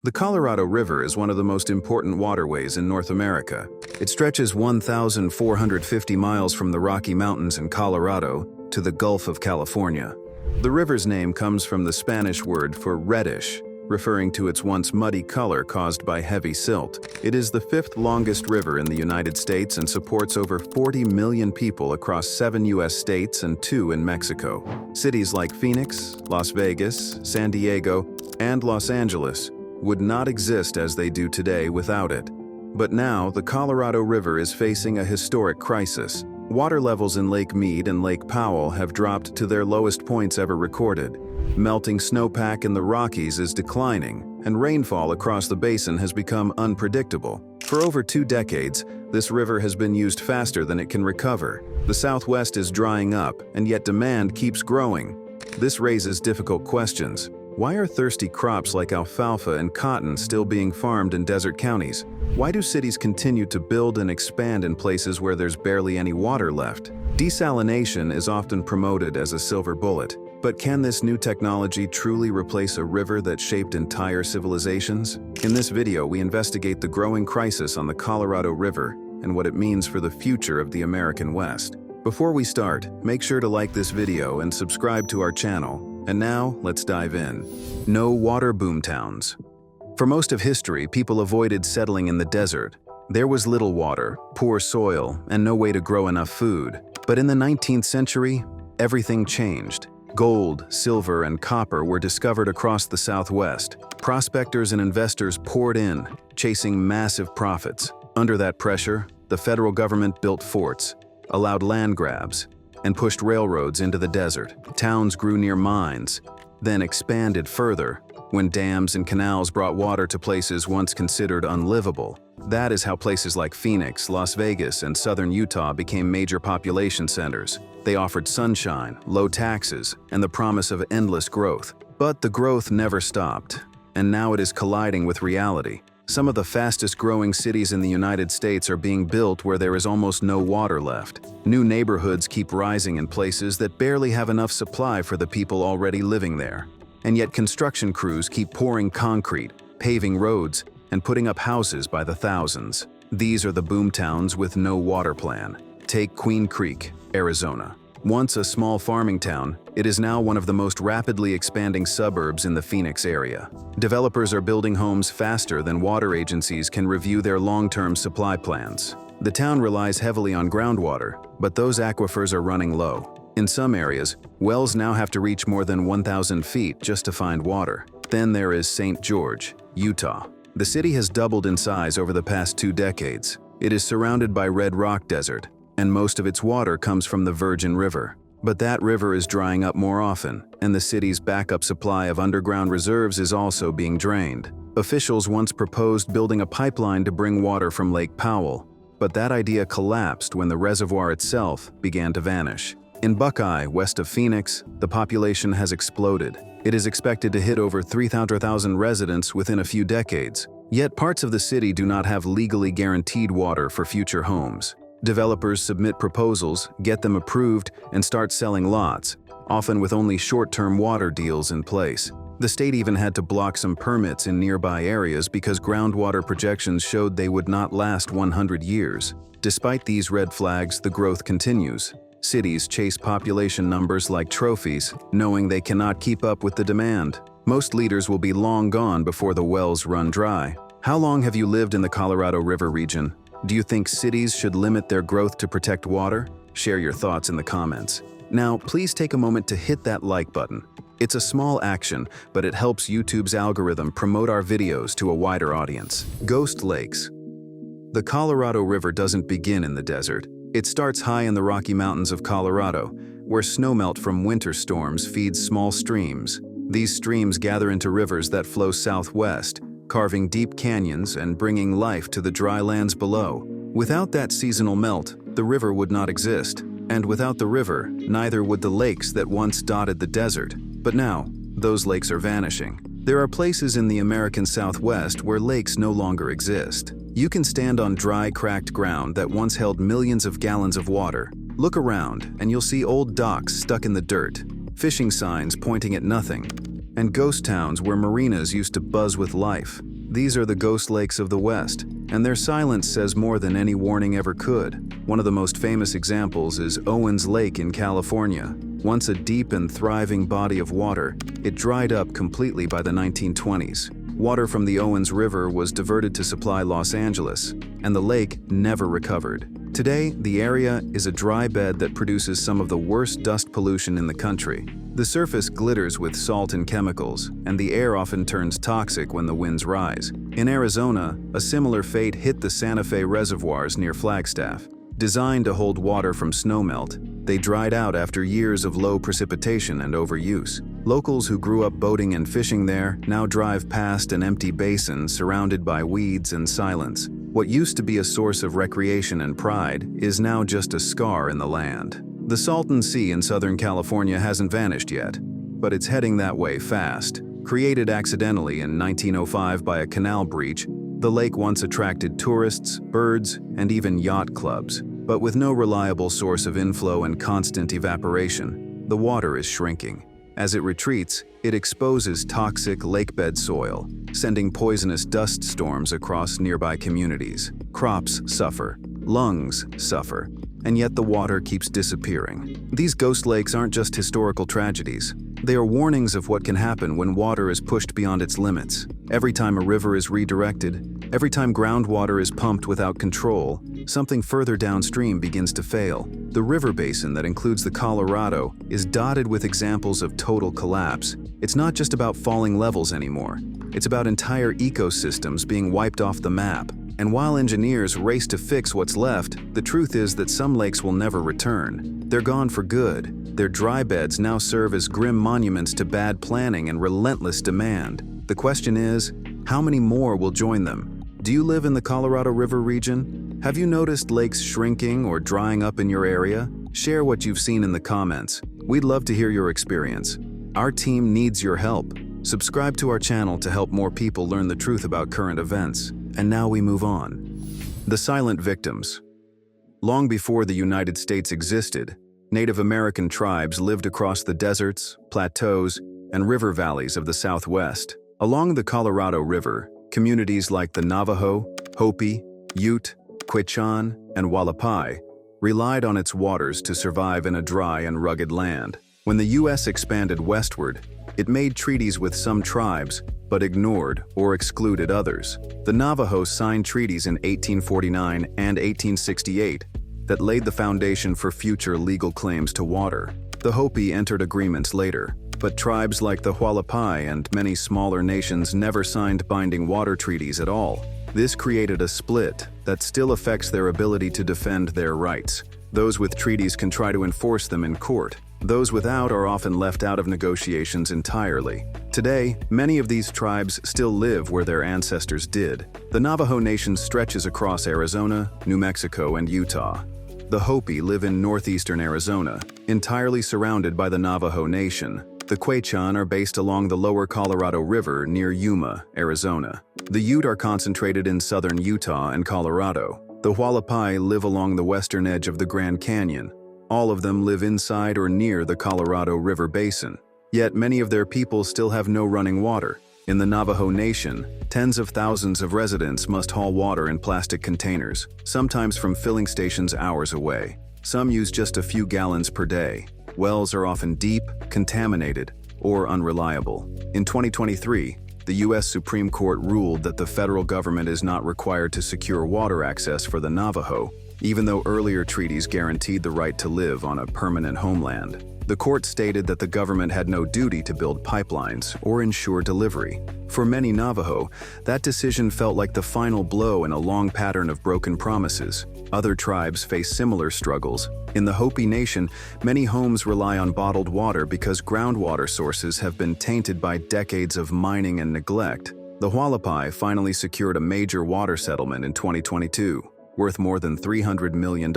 The Colorado River is one of the most important waterways in North America. It stretches 1,450 miles from the Rocky Mountains in Colorado to the Gulf of California. The river's name comes from the Spanish word for reddish, referring to its once muddy color caused by heavy silt. It is the fifth longest river in the United States and supports over 40 million people across 7 U.S. states and 2 in Mexico. Cities like Phoenix, Las Vegas, San Diego, and Los Angeles would not exist as they do today without it. But now, the Colorado River is facing a historic crisis. Water levels in Lake Mead and Lake Powell have dropped to their lowest points ever recorded. Melting snowpack in the Rockies is declining, and rainfall across the basin has become unpredictable. For over 2 decades, this river has been used faster than it can recover. The Southwest is drying up, and yet demand keeps growing. This raises difficult questions. Why are thirsty crops like alfalfa and cotton still being farmed in desert counties? Why do cities continue to build and expand in places where there's barely any water left? Desalination is often promoted as a silver bullet. But can this new technology truly replace a river that shaped entire civilizations? In this video, we investigate the growing crisis on the Colorado River and what it means for the future of the American West. Before we start, make sure to like this video and subscribe to our channel. And now, let's dive in. No water boomtowns. For most of history, people avoided settling in the desert. There was little water, poor soil, and no way to grow enough food. But in the 19th century, everything changed. Gold, silver, and copper were discovered across the Southwest. Prospectors and investors poured in, chasing massive profits. Under that pressure, the federal government built forts, allowed land grabs, and pushed railroads into the desert. Towns grew near mines, then expanded further when dams and canals brought water to places once considered unlivable. That is how places like Phoenix, Las Vegas, and southern Utah became major population centers. They offered sunshine, low taxes, and the promise of endless growth. But the growth never stopped, and now it is colliding with reality. Some of the fastest growing cities in the United States are being built where there is almost no water left. New neighborhoods keep rising in places that barely have enough supply for the people already living there. And yet construction crews keep pouring concrete, paving roads, and putting up houses by the thousands. These are the boomtowns with no water plan. Take Queen Creek, Arizona. Once a small farming town, it is now one of the most rapidly expanding suburbs in the Phoenix area. Developers are building homes faster than water agencies can review their long-term supply plans. The town relies heavily on groundwater, but those aquifers are running low. In some areas, wells now have to reach more than 1,000 feet just to find water. Then there is St. George, Utah. The city has doubled in size over the past 2 decades. It is surrounded by red rock desert, and most of its water comes from the Virgin River. But that river is drying up more often, and the city's backup supply of underground reserves is also being drained. Officials once proposed building a pipeline to bring water from Lake Powell, but that idea collapsed when the reservoir itself began to vanish. In Buckeye, west of Phoenix, the population has exploded. It is expected to hit over 300,000 residents within a few decades. Yet parts of the city do not have legally guaranteed water for future homes. Developers submit proposals, get them approved, and start selling lots, often with only short-term water deals in place. The state even had to block some permits in nearby areas because groundwater projections showed they would not last 100 years. Despite these red flags, the growth continues. Cities chase population numbers like trophies, knowing they cannot keep up with the demand. Most leaders will be long gone before the wells run dry. How long have you lived in the Colorado River region? Do you think cities should limit their growth to protect water? Share your thoughts in the comments. Now, please take a moment to hit that like button. It's a small action, but it helps YouTube's algorithm promote our videos to a wider audience. Ghost lakes. The Colorado River doesn't begin in the desert. It starts high in the Rocky Mountains of Colorado, where snowmelt from winter storms feeds small streams. These streams gather into rivers that flow southwest, carving deep canyons and bringing life to the dry lands below. Without that seasonal melt, the river would not exist. And without the river, neither would the lakes that once dotted the desert. But now, those lakes are vanishing. There are places in the American Southwest where lakes no longer exist. You can stand on dry, cracked ground that once held millions of gallons of water. Look around, and you'll see old docks stuck in the dirt, fishing signs pointing at nothing, and ghost towns where marinas used to buzz with life. These are the ghost lakes of the West, and their silence says more than any warning ever could. One of the most famous examples is Owens Lake in California. Once a deep and thriving body of water, it dried up completely by the 1920s. Water from the Owens River was diverted to supply Los Angeles, and the lake never recovered. Today, the area is a dry bed that produces some of the worst dust pollution in the country. The surface glitters with salt and chemicals, and the air often turns toxic when the winds rise. In Arizona, a similar fate hit the Santa Fe reservoirs near Flagstaff. Designed to hold water from snowmelt, they dried out after years of low precipitation and overuse. Locals who grew up boating and fishing there now drive past an empty basin surrounded by weeds and silence. What used to be a source of recreation and pride is now just a scar in the land. The Salton Sea in Southern California hasn't vanished yet, but it's heading that way fast. Created accidentally in 1905 by a canal breach, the lake once attracted tourists, birds, and even yacht clubs. But with no reliable source of inflow and constant evaporation, the water is shrinking. As it retreats, it exposes toxic lakebed soil, sending poisonous dust storms across nearby communities. Crops suffer, lungs suffer, and yet the water keeps disappearing. These ghost lakes aren't just historical tragedies. They are warnings of what can happen when water is pushed beyond its limits. Every time a river is redirected, every time groundwater is pumped without control, something further downstream begins to fail. The river basin that includes the Colorado is dotted with examples of total collapse. It's not just about falling levels anymore. It's about entire ecosystems being wiped off the map. And while engineers race to fix what's left, the truth is that some lakes will never return. They're gone for good. Their dry beds now serve as grim monuments to bad planning and relentless demand. The question is, how many more will join them? Do you live in the Colorado River region? Have you noticed lakes shrinking or drying up in your area? Share what you've seen in the comments. We'd love to hear your experience. Our team needs your help. Subscribe to our channel to help more people learn the truth about current events. And now we move on. The silent victims. Long before the United States existed, Native American tribes lived across the deserts, plateaus, and river valleys of the Southwest. Along the Colorado River, communities like the Navajo, Hopi, Ute, Quechan, and Hualapai relied on its waters to survive in a dry and rugged land. When the U.S. expanded westward, it made treaties with some tribes, but ignored or excluded others. The Navajo signed treaties in 1849 and 1868 that laid the foundation for future legal claims to water. The Hopi entered agreements later, but tribes like the Hualapai and many smaller nations never signed binding water treaties at all. This created a split that still affects their ability to defend their rights. Those with treaties can try to enforce them in court. Those without are often left out of negotiations entirely. Today, many of these tribes still live where their ancestors did. The Navajo Nation stretches across Arizona, New Mexico, and Utah. The Hopi live in northeastern Arizona, entirely surrounded by the Navajo Nation. The Quechan are based along the lower Colorado River near Yuma, Arizona. The Ute are concentrated in southern Utah and Colorado. The Hualapai live along the western edge of the Grand Canyon. All of them live inside or near the Colorado River Basin. Yet many of their people still have no running water. In the Navajo Nation, tens of thousands of residents must haul water in plastic containers, sometimes from filling stations hours away. Some use just a few gallons per day. Wells are often deep, contaminated, or unreliable. In 2023, the U.S. Supreme Court ruled that the federal government is not required to secure water access for the Navajo, even though earlier treaties guaranteed the right to live on a permanent homeland. The court stated that the government had no duty to build pipelines or ensure delivery. For many Navajo, that decision felt like the final blow in a long pattern of broken promises. Other tribes face similar struggles. In the Hopi Nation, many homes rely on bottled water because groundwater sources have been tainted by decades of mining and neglect. The Hualapai finally secured a major water settlement in 2022, worth more than $300 million,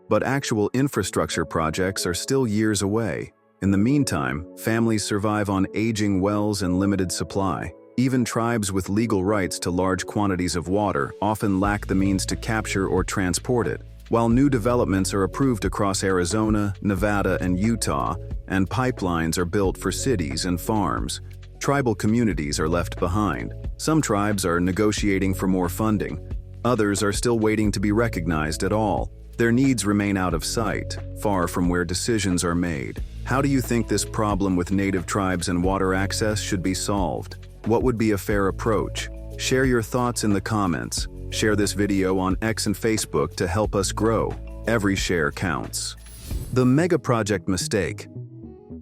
but actual infrastructure projects are still years away. In the meantime, families survive on aging wells and limited supply. Even tribes with legal rights to large quantities of water often lack the means to capture or transport it. While new developments are approved across Arizona, Nevada, and Utah, and pipelines are built for cities and farms, tribal communities are left behind. Some tribes are negotiating for more funding. Others are still waiting to be recognized at all. Their needs remain out of sight, far from where decisions are made. How do you think this problem with native tribes and water access should be solved? What would be a fair approach? Share your thoughts in the comments. Share this video on X and Facebook to help us grow. Every share counts. The mega-project mistake.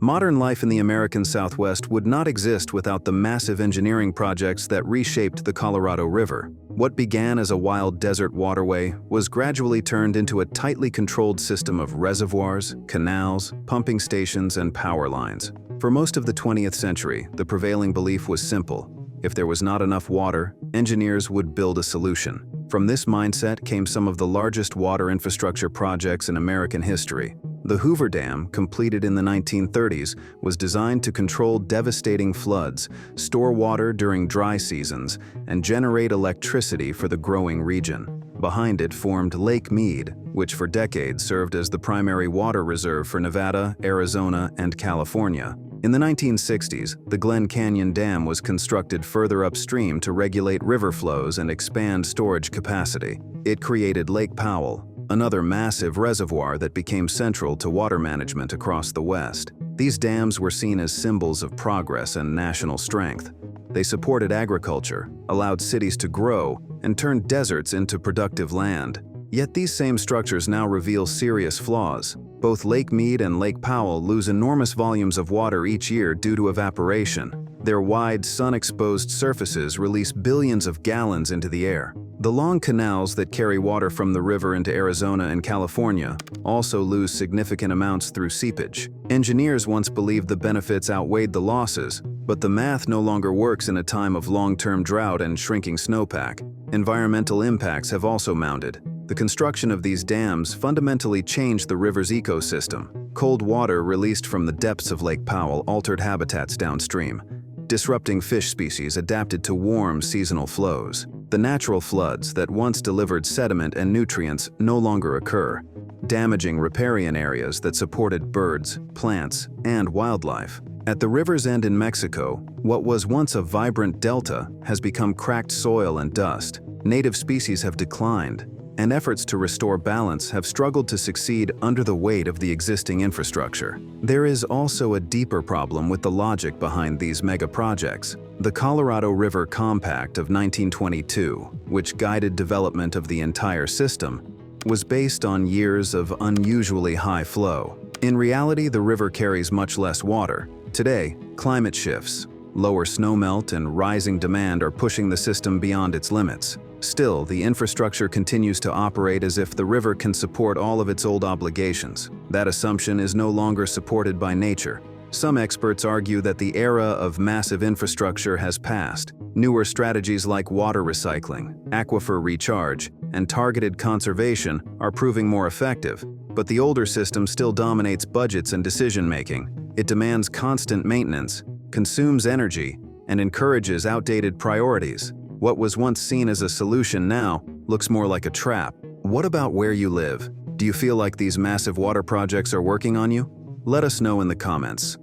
Modern life in the American Southwest would not exist without the massive engineering projects that reshaped the Colorado River. What began as a wild desert waterway was gradually turned into a tightly controlled system of reservoirs, canals, pumping stations, and power lines. For most of the 20th century, the prevailing belief was simple. If there was not enough water, engineers would build a solution. From this mindset came some of the largest water infrastructure projects in American history. The Hoover Dam, completed in the 1930s, was designed to control devastating floods, store water during dry seasons, and generate electricity for the growing region. Behind it formed Lake Mead, which for decades served as the primary water reserve for Nevada, Arizona, and California. In the 1960s, the Glen Canyon Dam was constructed further upstream to regulate river flows and expand storage capacity. It created Lake Powell, another massive reservoir that became central to water management across the West. These dams were seen as symbols of progress and national strength. They supported agriculture, allowed cities to grow, and turned deserts into productive land. Yet these same structures now reveal serious flaws. Both Lake Mead and Lake Powell lose enormous volumes of water each year due to evaporation. Their wide, sun-exposed surfaces release billions of gallons into the air. The long canals that carry water from the river into Arizona and California also lose significant amounts through seepage. Engineers once believed the benefits outweighed the losses, but the math no longer works in a time of long-term drought and shrinking snowpack. Environmental impacts have also mounted. The construction of these dams fundamentally changed the river's ecosystem. Cold water released from the depths of Lake Powell altered habitats downstream, disrupting fish species adapted to warm seasonal flows. The natural floods that once delivered sediment and nutrients no longer occur, damaging riparian areas that supported birds, plants, and wildlife. At the river's end in Mexico, what was once a vibrant delta has become cracked soil and dust. Native species have declined, and efforts to restore balance have struggled to succeed under the weight of the existing infrastructure. There is also a deeper problem with the logic behind these mega-projects. The Colorado River Compact of 1922, which guided development of the entire system, was based on years of unusually high flow. In reality, the river carries much less water. Today, climate shifts, lower snowmelt, and rising demand are pushing the system beyond its limits. Still, the infrastructure continues to operate as if the river can support all of its old obligations. That assumption is no longer supported by nature. Some experts argue that the era of massive infrastructure has passed. Newer strategies like water recycling, aquifer recharge, and targeted conservation are proving more effective, but the older system still dominates budgets and decision-making. It demands constant maintenance, consumes energy, and encourages outdated priorities. What was once seen as a solution now looks more like a trap. What about where you live? Do you feel like these massive water projects are working on you? Let us know in the comments.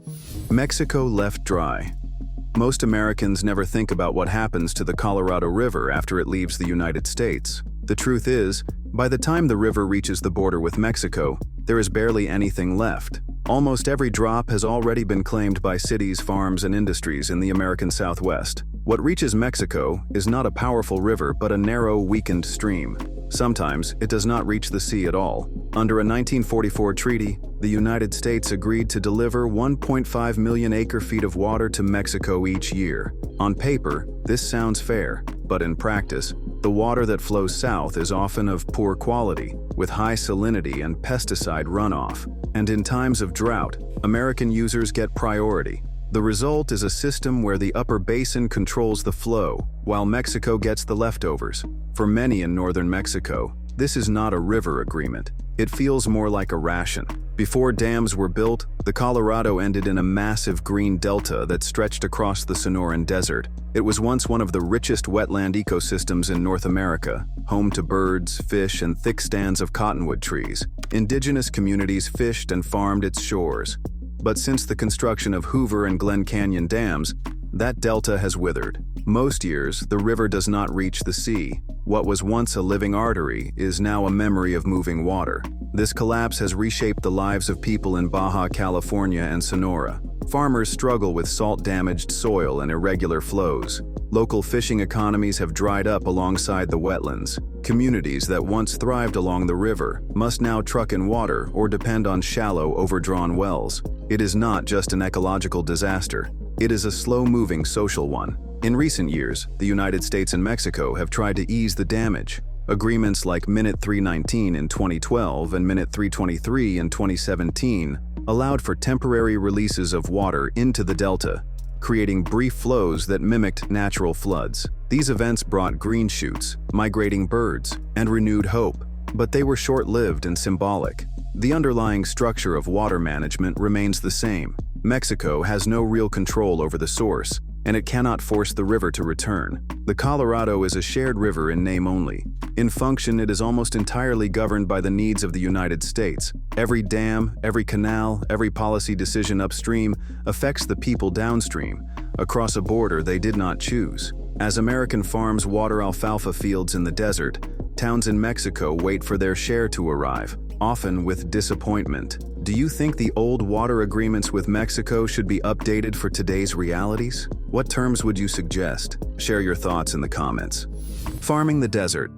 Mexico left dry. Most Americans never think about what happens to the Colorado River after it leaves the United States. The truth is, by the time the river reaches the border with Mexico, there is barely anything left. Almost every drop has already been claimed by cities, farms, and industries in the American Southwest. What reaches Mexico is not a powerful river but a narrow, weakened stream. Sometimes it does not reach the sea at all. Under a 1944 treaty, the United States agreed to deliver 1.5 million acre-feet of water to Mexico each year. On paper, this sounds fair, but in practice, the water that flows south is often of poor quality, with high salinity and pesticide runoff. And in times of drought, American users get priority. The result is a system where the upper basin controls the flow, while Mexico gets the leftovers. For many in northern Mexico, this is not a river agreement. It feels more like a ration. Before dams were built, the Colorado ended in a massive green delta that stretched across the Sonoran Desert. It was once one of the richest wetland ecosystems in North America, home to birds, fish, and thick stands of cottonwood trees. Indigenous communities fished and farmed its shores. But since the construction of Hoover and Glen Canyon dams, that delta has withered. Most years, the river does not reach the sea. What was once a living artery is now a memory of moving water. This collapse has reshaped the lives of people in Baja California and Sonora. Farmers struggle with salt-damaged soil and irregular flows. Local fishing economies have dried up alongside the wetlands. Communities that once thrived along the river must now truck in water or depend on shallow, overdrawn wells. It is not just an ecological disaster. It is a slow-moving social one. In recent years, the United States and Mexico have tried to ease the damage. Agreements like Minute 319 in 2012 and Minute 323 in 2017 allowed for temporary releases of water into the delta, creating brief flows that mimicked natural floods. These events brought green shoots, migrating birds, and renewed hope, but they were short-lived and symbolic. The underlying structure of water management remains the same. Mexico has no real control over the source, and it cannot force the river to return. The Colorado is a shared river in name only. In function, it is almost entirely governed by the needs of the United States. Every dam, every canal, every policy decision upstream affects the people downstream, across a border they did not choose. As American farms water alfalfa fields in the desert, towns in Mexico wait for their share to arrive, often with disappointment. Do you think the old water agreements with Mexico should be updated for today's realities? What terms would you suggest? Share your thoughts in the comments. Farming the desert.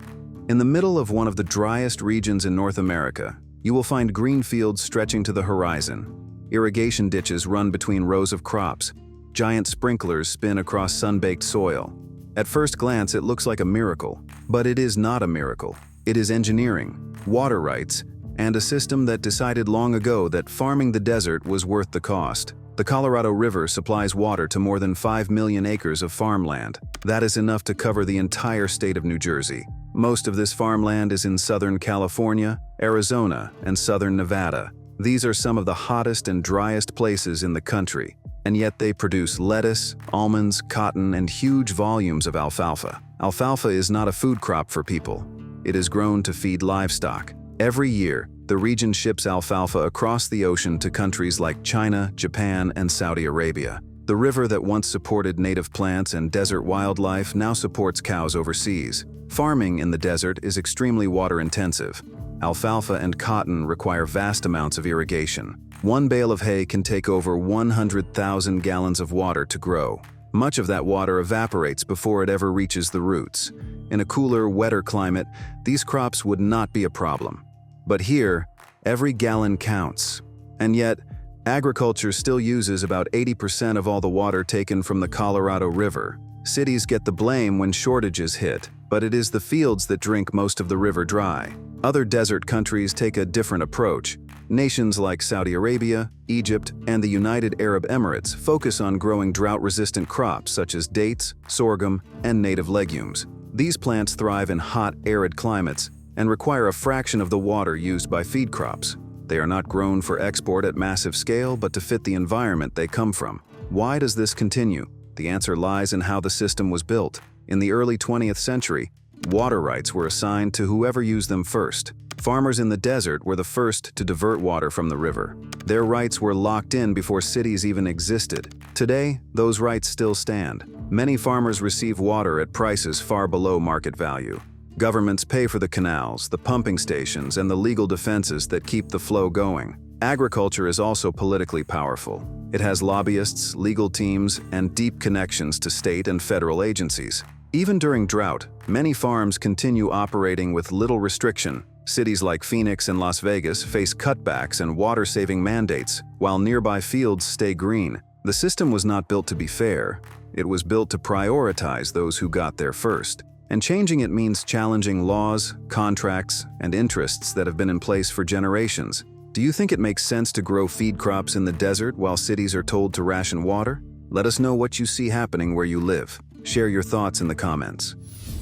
In the middle of one of the driest regions in North America, you will find green fields stretching to the horizon. Irrigation ditches run between rows of crops. Giant sprinklers spin across sun-baked soil. At first glance, it looks like a miracle, but it is not a miracle. It is engineering, water rights, and a system that decided long ago that farming the desert was worth the cost. The Colorado River supplies water to more than 5 million acres of farmland. That is enough to cover the entire state of New Jersey. Most of this farmland is in Southern California, Arizona, and Southern Nevada. These are some of the hottest and driest places in the country, and yet they produce lettuce, almonds, cotton, and huge volumes of alfalfa. Alfalfa is not a food crop for people. It is grown to feed livestock. Every year, the region ships alfalfa across the ocean to countries like China, Japan, and Saudi Arabia. The river that once supported native plants and desert wildlife now supports cows overseas. Farming in the desert is extremely water-intensive. Alfalfa and cotton require vast amounts of irrigation. One bale of hay can take over 100,000 gallons of water to grow. Much of that water evaporates before it ever reaches the roots. In a cooler, wetter climate, these crops would not be a problem. But here, every gallon counts. And yet, agriculture still uses about 80% of all the water taken from the Colorado River. Cities get the blame when shortages hit, but it is the fields that drink most of the river dry. Other desert countries take a different approach. Nations like Saudi Arabia, Egypt, and the United Arab Emirates focus on growing drought-resistant crops such as dates, sorghum, and native legumes. These plants thrive in hot, arid climates and require a fraction of the water used by feed crops. They are not grown for export at massive scale, but to fit the environment they come from. Why does this continue? The answer lies in how the system was built. In the early 20th century, water rights were assigned to whoever used them first. Farmers in the desert were the first to divert water from the river. Their rights were locked in before cities even existed. Today, those rights still stand. Many farmers receive water at prices far below market value. Governments pay for the canals, the pumping stations, and the legal defenses that keep the flow going. Agriculture is also politically powerful. It has lobbyists, legal teams, and deep connections to state and federal agencies. Even during drought, many farms continue operating with little restriction. Cities like Phoenix and Las Vegas face cutbacks and water-saving mandates, while nearby fields stay green. The system was not built to be fair. It was built to prioritize those who got there first. And changing it means challenging laws, contracts, and interests that have been in place for generations. Do you think it makes sense to grow feed crops in the desert while cities are told to ration water? Let us know what you see happening where you live. Share your thoughts in the comments.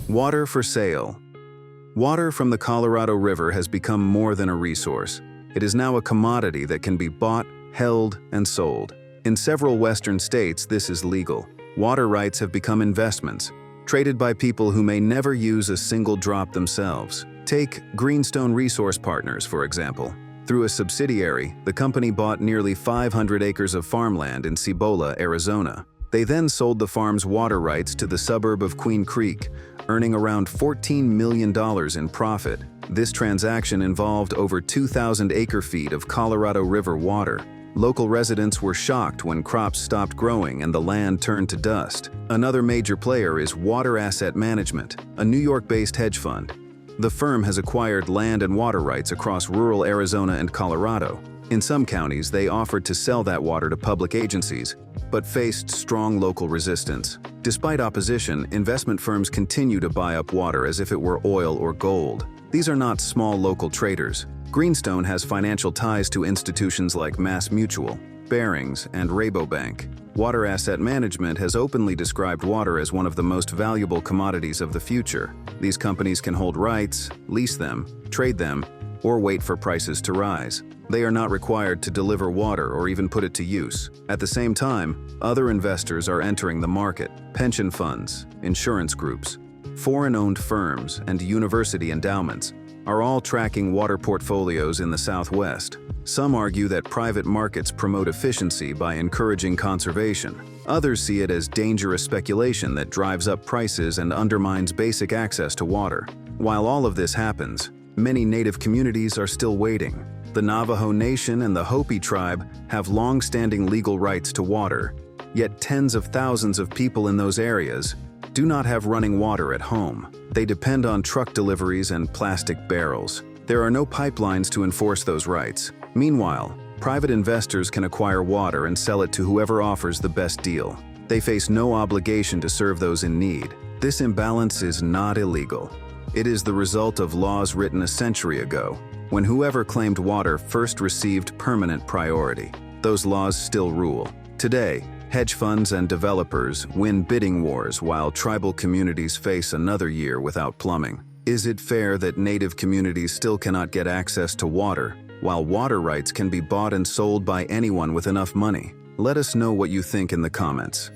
Water for sale. Water from the Colorado River has become more than a resource. It is now a commodity that can be bought, held, and sold. In several Western states, this is legal. Water rights have become investments, traded by people who may never use a single drop themselves. Take Greenstone Resource Partners, for example. Through a subsidiary, the company bought nearly 500 acres of farmland in Cibola, Arizona. They then sold the farm's water rights to the suburb of Queen Creek, earning around $14 million in profit. This transaction involved over 2,000 acre-feet of Colorado River water. Local residents were shocked when crops stopped growing and the land turned to dust. Another major player is Water Asset Management, a New York-based hedge fund. The firm has acquired land and water rights across rural Arizona and Colorado. In some counties, they offered to sell that water to public agencies, but faced strong local resistance. Despite opposition, investment firms continue to buy up water as if it were oil or gold. These are not small local traders. Greenstone has financial ties to institutions like MassMutual, Barings, and Rabobank. Water Asset Management has openly described water as one of the most valuable commodities of the future. These companies can hold rights, lease them, trade them, or wait for prices to rise. They are not required to deliver water or even put it to use. At the same time, other investors are entering the market: pension funds, insurance groups, foreign-owned firms, and university endowments are all tracking water portfolios in the Southwest. Some argue that private markets promote efficiency by encouraging conservation. Others see it as dangerous speculation that drives up prices and undermines basic access to water. While all of this happens, many native communities are still waiting. The Navajo Nation and the Hopi tribe have long-standing legal rights to water, yet tens of thousands of people in those areas do not have running water at home. They depend on truck deliveries and plastic barrels. There are no pipelines to enforce those rights. Meanwhile, private investors can acquire water and sell it to whoever offers the best deal. They face no obligation to serve those in need. This imbalance is not illegal. It is the result of laws written a century ago, when whoever claimed water first received permanent priority. Those laws still rule. Today, hedge funds and developers win bidding wars while tribal communities face another year without plumbing. Is it fair that native communities still cannot get access to water, while water rights can be bought and sold by anyone with enough money? Let us know what you think in the comments.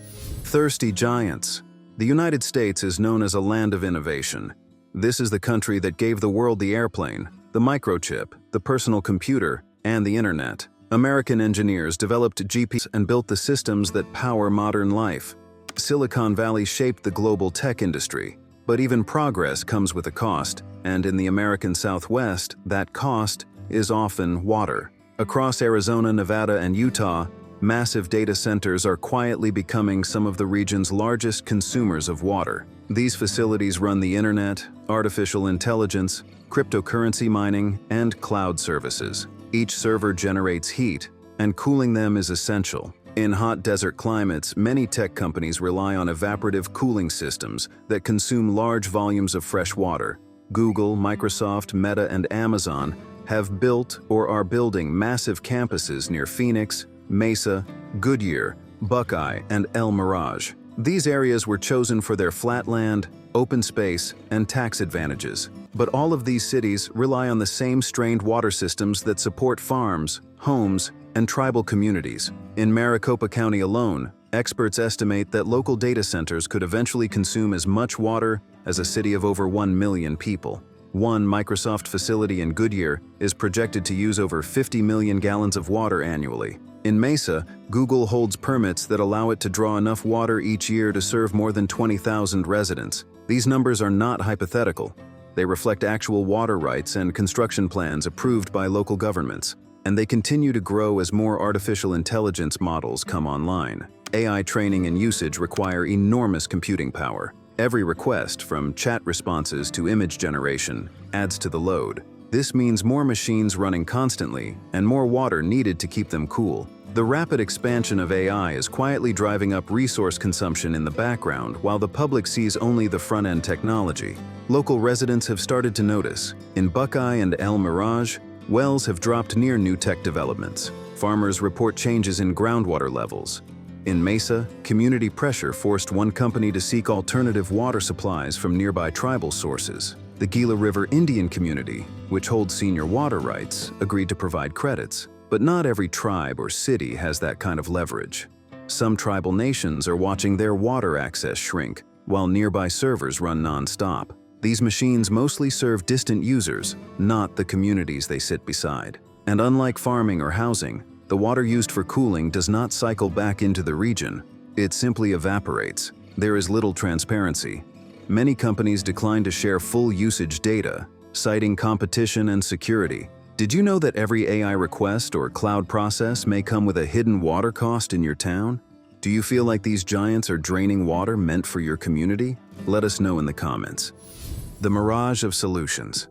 Thirsty giants. The United States is known as a land of innovation. This is the country that gave the world the airplane, the microchip, the personal computer, and the internet. American engineers developed GPS and built the systems that power modern life. Silicon Valley shaped the global tech industry. But even progress comes with a cost, and in the American Southwest, that cost is often water. Across Arizona, Nevada, and Utah, massive data centers are quietly becoming some of the region's largest consumers of water. These facilities run the internet, artificial intelligence, cryptocurrency mining, and cloud services. Each server generates heat, and cooling them is essential. In hot desert climates, many tech companies rely on evaporative cooling systems that consume large volumes of fresh water. Google, Microsoft, Meta, and Amazon have built or are building massive campuses near Phoenix, Mesa, Goodyear, Buckeye, and El Mirage. These areas were chosen for their flat land, open space, and tax advantages. But all of these cities rely on the same strained water systems that support farms, homes, and tribal communities. In Maricopa County alone, experts estimate that local data centers could eventually consume as much water as a city of over 1 million people. One Microsoft facility in Goodyear is projected to use over 50 million gallons of water annually. In Mesa, Google holds permits that allow it to draw enough water each year to serve more than 20,000 residents. These numbers are not hypothetical. They reflect actual water rights and construction plans approved by local governments. And they continue to grow as more artificial intelligence models come online. AI training and usage require enormous computing power. Every request, from chat responses to image generation, adds to the load. This means more machines running constantly and more water needed to keep them cool. The rapid expansion of AI is quietly driving up resource consumption in the background while the public sees only the front-end technology. Local residents have started to notice. In Buckeye and El Mirage, wells have dropped near new tech developments. Farmers report changes in groundwater levels. In Mesa, community pressure forced one company to seek alternative water supplies from nearby tribal sources. The Gila River Indian community, which holds senior water rights, agreed to provide credits. But not every tribe or city has that kind of leverage. Some tribal nations are watching their water access shrink, while nearby servers run non-stop. These machines mostly serve distant users, not the communities they sit beside. And unlike farming or housing, the water used for cooling does not cycle back into the region. It simply evaporates. There is little transparency. Many companies decline to share full usage data, citing competition and security. Did you know that every AI request or cloud process may come with a hidden water cost in your town? Do you feel like these giants are draining water meant for your community? Let us know in the comments. The mirage of solutions.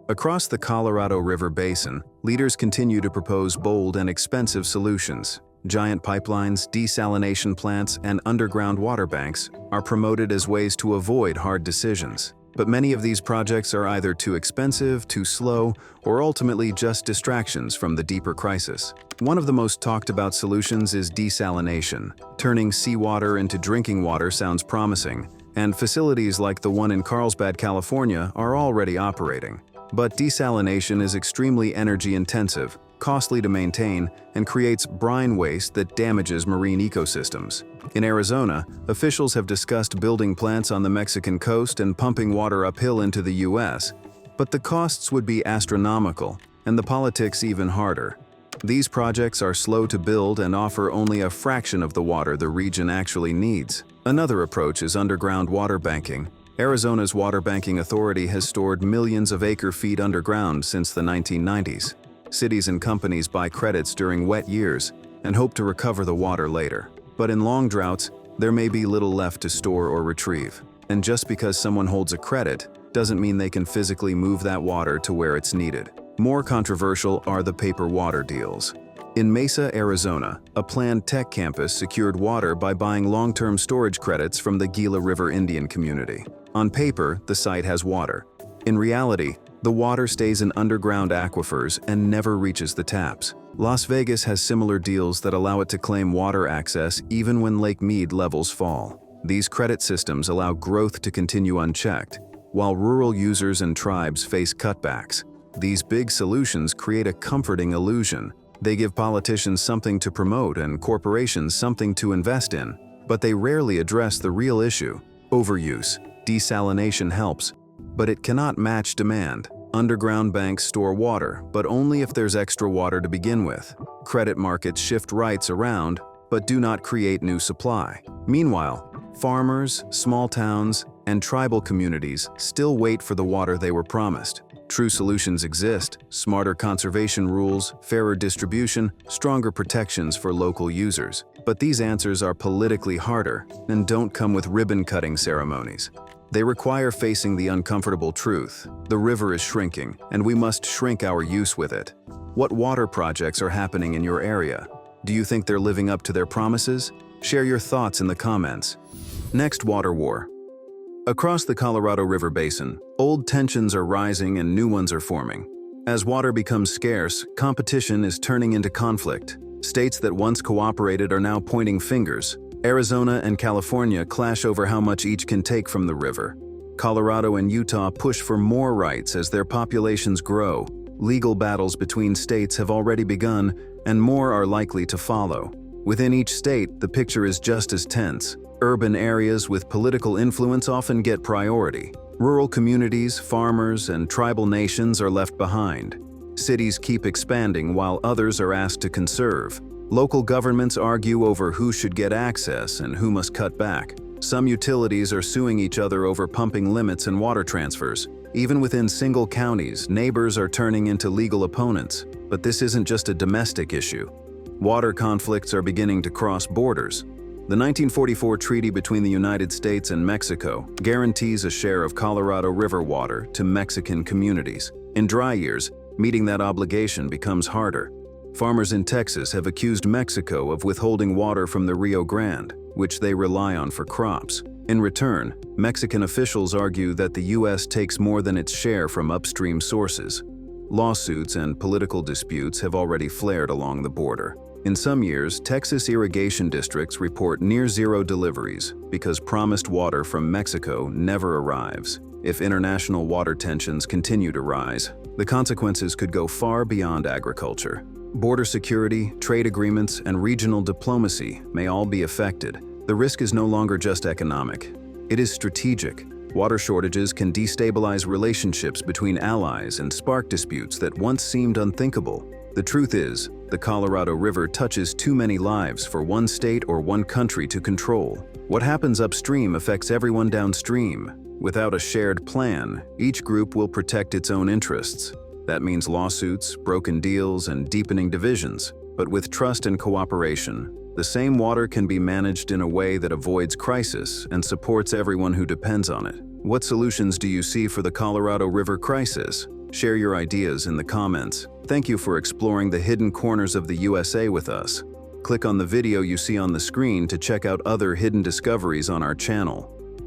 Across the Colorado River Basin, leaders continue to propose bold and expensive solutions. Giant pipelines, desalination plants, and underground water banks are promoted as ways to avoid hard decisions. But many of these projects are either too expensive, too slow, or ultimately just distractions from the deeper crisis. One of the most talked about solutions is desalination. Turning seawater into drinking water sounds promising, and facilities like the one in Carlsbad, California, are already operating. But desalination is extremely energy-intensive, costly to maintain, and creates brine waste that damages marine ecosystems. In Arizona, officials have discussed building plants on the Mexican coast and pumping water uphill into the U.S., but the costs would be astronomical, and the politics even harder. These projects are slow to build and offer only a fraction of the water the region actually needs. Another approach is underground water banking. Arizona's Water Banking Authority has stored millions of acre-feet underground since the 1990s. Cities and companies buy credits during wet years and hope to recover the water later. But in long droughts, there may be little left to store or retrieve. And just because someone holds a credit doesn't mean they can physically move that water to where it's needed. More controversial are the paper water deals. In Mesa, Arizona, a planned tech campus secured water by buying long-term storage credits from the Gila River Indian community. On paper, the site has water. In reality, the water stays in underground aquifers and never reaches the taps. Las Vegas has similar deals that allow it to claim water access even when Lake Mead levels fall. These credit systems allow growth to continue unchecked, while rural users and tribes face cutbacks. These big solutions create a comforting illusion. They give politicians something to promote and corporations something to invest in, but they rarely address the real issue: overuse. Desalination helps, but it cannot match demand. Underground banks store water, but only if there's extra water to begin with. Credit markets shift rights around, but do not create new supply. Meanwhile, farmers, small towns, and tribal communities still wait for the water they were promised. True solutions exist: smarter conservation rules, fairer distribution, stronger protections for local users. But these answers are politically harder and don't come with ribbon-cutting ceremonies. They require facing the uncomfortable truth: the river is shrinking, and we must shrink our use with it. What water projects are happening in your area? Do you think they're living up to their promises? Share your thoughts in the comments. Next, water war. Across the Colorado River Basin, old tensions are rising and new ones are forming. As water becomes scarce, competition is turning into conflict. States that once cooperated are now pointing fingers. Arizona and California clash over how much each can take from the river. Colorado and Utah push for more rights as their populations grow. Legal battles between states have already begun, and more are likely to follow. Within each state, the picture is just as tense. Urban areas with political influence often get priority. Rural communities, farmers, and tribal nations are left behind. Cities keep expanding while others are asked to conserve. Local governments argue over who should get access and who must cut back. Some utilities are suing each other over pumping limits and water transfers. Even within single counties, neighbors are turning into legal opponents. But this isn't just a domestic issue. Water conflicts are beginning to cross borders. The 1944 treaty between the United States and Mexico guarantees a share of Colorado River water to Mexican communities. In dry years, meeting that obligation becomes harder. Farmers in Texas have accused Mexico of withholding water from the Rio Grande, which they rely on for crops. In return, Mexican officials argue that the U.S. takes more than its share from upstream sources. Lawsuits and political disputes have already flared along the border. In some years, Texas irrigation districts report near-zero deliveries because promised water from Mexico never arrives. If international water tensions continue to rise, the consequences could go far beyond agriculture. Border security, trade agreements, and regional diplomacy may all be affected. The risk is no longer just economic. It is strategic. Water shortages can destabilize relationships between allies and spark disputes that once seemed unthinkable. The truth is, the Colorado River touches too many lives for one state or one country to control. What happens upstream affects everyone downstream. Without a shared plan, each group will protect its own interests. That means lawsuits, broken deals, and deepening divisions. But with trust and cooperation, the same water can be managed in a way that avoids crisis and supports everyone who depends on it. What solutions do you see for the Colorado River crisis? Share your ideas in the comments. Thank you for exploring the hidden corners of the USA with us. Click on the video you see on the screen to check out other hidden discoveries on our channel.